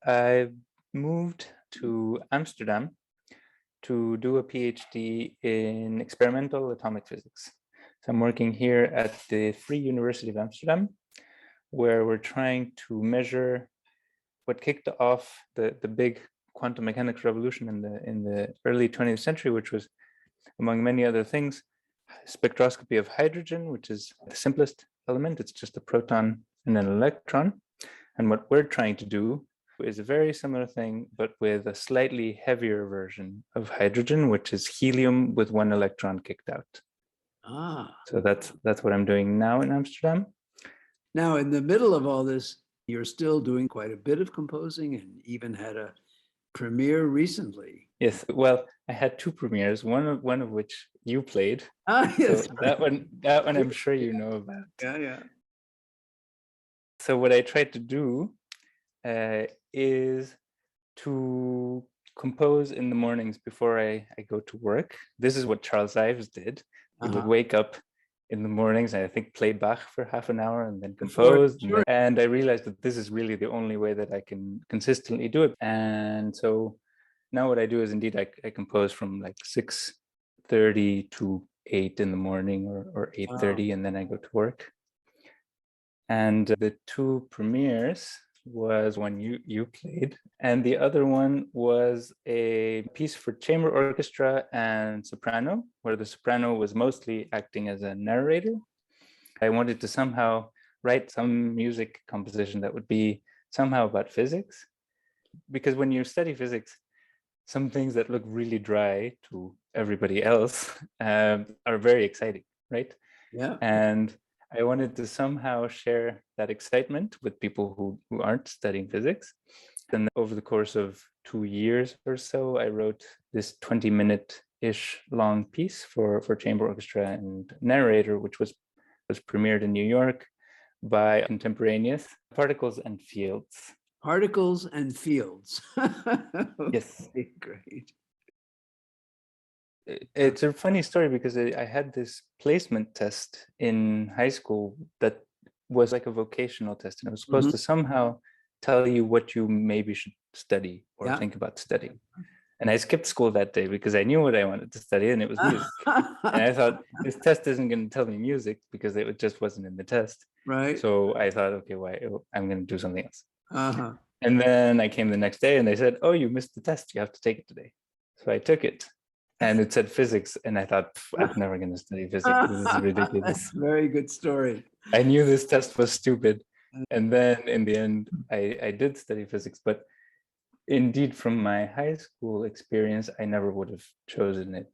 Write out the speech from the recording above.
I moved to Amsterdam to do a PhD in experimental atomic physics. So I'm working here at the Free University of Amsterdam, where we're trying to measure what kicked off the big quantum mechanics revolution in the early 20th century, which was, among many other things, spectroscopy of hydrogen, which is the simplest element. It's just a proton and an electron. And what we're trying to do is a very similar thing, but with a slightly heavier version of hydrogen, which is helium with one electron kicked out. So that's what I'm doing now in Amsterdam. Now, in the middle of all this, you're still doing quite a bit of composing and even had a premiere recently. Yes, well, I had two premieres, one of which you played. Yes. So that one I'm sure you know about. Yeah. So what I tried to do is to compose in the mornings before I go to work. This is what Charles Ives did. He would wake up in the mornings and I think play Bach for half an hour and then compose. And I realized that this is really the only way that I can consistently do it. And so now what I do is indeed I compose from like 6:30 to 8 in the morning or 8:30, and then I go to work. And the two premieres was one you played, and the other one was a piece for chamber orchestra and soprano, where the soprano was mostly acting as a narrator. I wanted to somehow write some music composition that would be somehow about physics, because when you study physics, some things that look really dry to everybody else are very exciting, right? Yeah. And I wanted to somehow share that excitement with people who aren't studying physics. And over the course of 2 years or so, I wrote this 20-minute-ish long piece for chamber orchestra and narrator, which was premiered in New York by contemporaneous Particles and Fields. Particles and Fields. Yes. Great. It's a funny story because I had this placement test in high school that was like a vocational test, and it was supposed to somehow tell you what you maybe should study or think about studying. And I skipped school that day because I knew what I wanted to study, and it was music. And I thought, this test isn't going to tell me music because it just wasn't in the test. Right. So I thought, okay, I'm going to do something else. And then I came the next day and they said, oh, you missed the test. You have to take it today. So I took it. And it said physics, and I thought, I'm never going to study physics. This is ridiculous. That's a very good story. I knew this test was stupid. And then in the end, I did study physics. But indeed, from my high school experience, I never would have chosen it